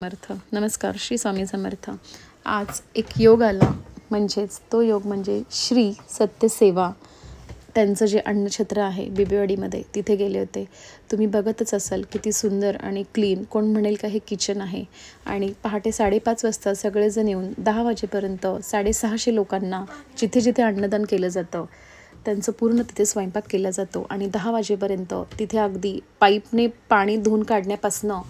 समर्थ. नमस्कार. श्री स्वामी समर्थ. आज एक योग आला, म्हणजेच तो योग म्हणजे श्री सत्यसेवा. त्यांचं जे अन्नछत्र आहे बिबवेवाडीमध्ये, तिथे गेले होते. तुम्ही बघतच असाल किती सुंदर आणि क्लीन. कोण म्हणेल का हे किचन आहे. आणि पहाटे 5:30 वाजता सगळेजण येऊन 10 वाजेपर्यंत 650 लोकांना जिथे जिथे अन्नदान केलं जातं त्यांचं पूर्ण तिथे स्वयंपाक केला जातो. आणि 10 वाजेपर्यंत तिथे अगदी पाईपने पाणी धुवून काढण्यापासनं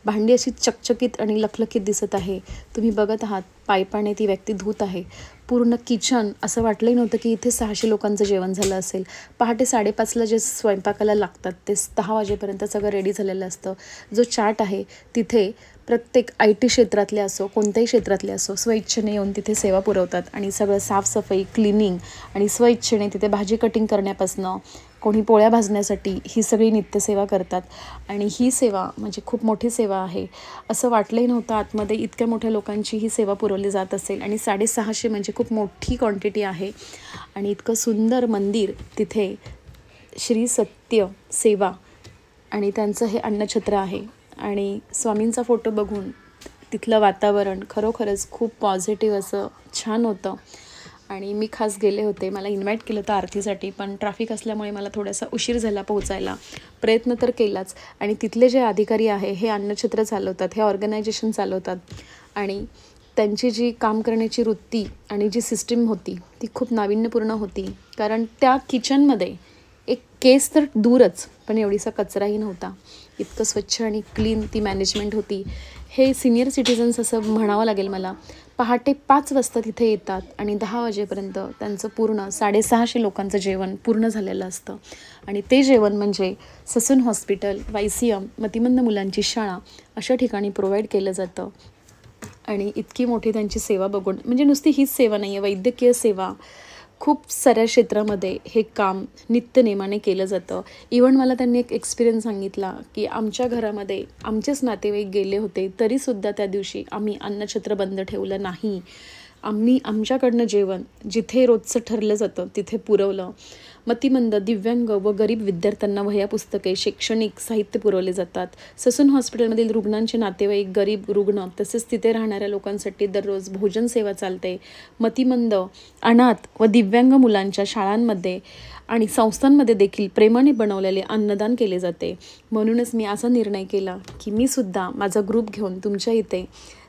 भांडी अशी चकचकीत आणि लखलखीत दिसत आहे. तुम्ही बघत आहात पाईपाने ती व्यक्ती धुत आहे. पूर्ण किचन असं वाटलंही नव्हतं की इथे 600 लोकांचं जेवण झालं असेल. पहाटे 5:30ला जे स्वयंपाकाला लागतात ते 10 वाजेपर्यंत सगळं रेडी झालेलं असतं. जो चार्ट आहे तिथे प्रत्येक IT क्षेत्रातले असो, कोणत्याही क्षेत्रातले असो, स्वइच्छेने येऊन तिथे सेवा पुरवतात. आणि सगळं साफसफाई, क्लिनिंग आणि स्वइच्छेने तिथे भाजी कटिंग करण्यापासनं कोणी पोळ्या भाजण्यासाठी ही सगळी नित्यसेवा करतात. आणि ही सेवा म्हणजे खूप मोठी सेवा आहे. असं वाटलंही नव्हतं आतमध्ये इतक्या मोठ्या लोकांची ही सेवा पुरवली जात असेल. आणि 650 म्हणजे खूप मोठी क्वांटिटी आहे. आणि इतकं सुंदर मंदिर तिथे श्री सत्य सेवा आणि त्यांचं हे अन्नछत्र आहे. आणि स्वामींचा फोटो बघून तिथलं वातावरण खरोखरच खूप पॉझिटिव्ह असं छान होतं. आणि मी खास गेले होते. मला इन्व्हाइट केलं होतं आरतीसाठी, पण ट्रॅफिक असल्यामुळे मला थोडासा उशीर झाला पोहोचायला. प्रयत्न तर केलाच. आणि तिथले जे अधिकारी आहे हे अन्नछत्र चालवतात, हे ऑर्गनायझेशन चालवतात. आणि त्यांची जी काम करण्याची वृत्ती आणि जी सिस्टीम होती ती खूप नाविन्यपूर्ण होती. कारण त्या किचनमध्ये एक केस तर दूरच, पण एवढीसा कचराही नव्हता. इतकं स्वच्छ आणि क्लीन ती मॅनेजमेंट होती. हे सिनियर सिटिझन्स असं म्हणावं लागेल मला. पहाटे 5 वाजता तिथे येतात आणि 10 वाजेपर्यंत त्यांचं पूर्ण 650 लोकांचं जेवण पूर्ण झालेलं असतं. आणि ते जेवण म्हणजे ससून हॉस्पिटल, YCM, मतिमंद मुलांची शाळा अशा ठिकाणी प्रोव्हाइड केलं जातं. आणि इतकी मोठी त्यांची सेवा बघून, म्हणजे नुसती हीच सेवा नाही आहे, वैद्यकीय सेवा खूप साऱ्या क्षेत्रामध्ये हे काम नित्यनेमाने केलं जातं. इव्हन मला त्यांनी एक एक्सपिरियन्स सांगितला की आमच्या घरामध्ये आमचेच नातेवाईक गेले होते तरीसुद्धा त्या दिवशी आम्ही अन्नछत्र बंद ठेवलं नाही. आम्ही आमच्याकडनं जेवण जिथे रोजचं ठरलं जातं तिथे पुरवलं. मतिमंद, दिव्यांग व गरीब विद्यार्थ्यांना वह्या, पुस्तके, शैक्षणिक साहित्य पुरवले जातात. ससून हॉस्पिटलमधील रुग्णांचे नातेवाईक, गरीब रुग्ण तसेच तिथे राहणाऱ्या लोकांसाठी दररोज भोजन सेवा चालते. मतिमंद, अनाथ व दिव्यांग मुलांच्या शाळांमध्ये आणि संस्थांमध्ये देखील प्रेमाने बनवलेले अन्नदान केले जाते. म्हणूनच मी असा निर्णय केला की मी सुद्धा माझा ग्रुप घेऊन तुमच्या इथे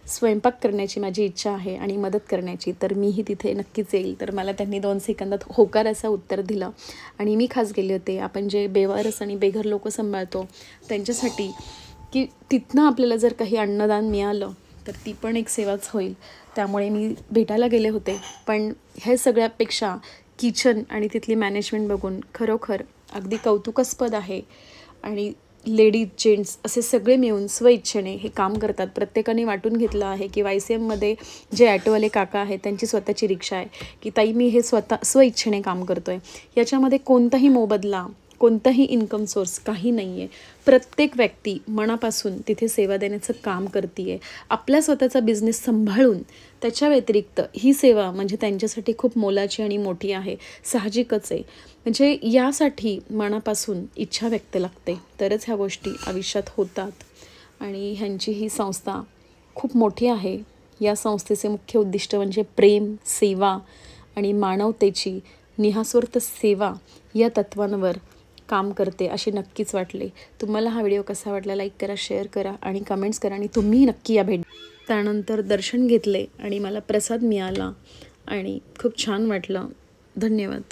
स्वयंपाक करण्याची माझी इच्छा आहे आणि मदत करण्याची, तर मीही तिथे नक्कीच येईल. तर मला त्यांनी 2 सेकंदात होकार असं उत्तर दिलं. आणि मी खास गेले होते आपण जे बेवारस आणि बेघर लोक सांभाळतो त्यांच्यासाठी, की तिथनं आपल्याला जर काही अन्नदान मिळालं तर ती पण एक सेवाच होईल. त्यामुळे मी भेटायला गेले होते. पण हे सगळ्यापेक्षा किचन आणि तिथली मॅनेजमेंट बघून खरोखर अगदी कौतुकास्पद आहे. आणि लेडीज, जेंट्स असे सगळे मिळून स्वइच्छेने हे काम करतात. प्रत्येकाने वाटून घेतलं आहे की YCMमध्ये जे ॲटोवाले काका आहेत त्यांची स्वतःची रिक्षा आहे की ताई मी हे स्वइच्छेने काम करतो आहे. याच्यामध्ये कोणताही मोबदला, कोणताही इन्कम सोर्स काही नाही आहे. प्रत्येक व्यक्ती मनापासून तिथे सेवा देण्याचं काम करते आहे. आपला स्वतःचा बिझनेस सांभाळून त्याच्या व्यतिरिक्त ही सेवा म्हणजे त्यांच्यासाठी खूप मोलाची आणि मोठी आहे. साहजिकच आहे. म्हणजे यासाठी मनापासून इच्छा व्यक्त लागते तरच ह्या गोष्टी आयुष्यात होतात. आणि ह्यांची ही संस्था खूप मोठी आहे. या संस्थेचे मुख्य उद्दिष्ट म्हणजे प्रेम, सेवा आणि मानवतेची निःस्वार्थ सेवा या तत्वांवर काम करते असे नक्कीच वाटले. तुम्हाला हा व्हिडिओ कसा वाटला लाईक करा, शेअर करा आणि कमेंट्स करा. आणि तुम्हीही नक्की या भेट. त्यानंतर दर्शन घेतले आणि मला प्रसाद मिळाला आणि खूप छान वाटलं. धन्यवाद.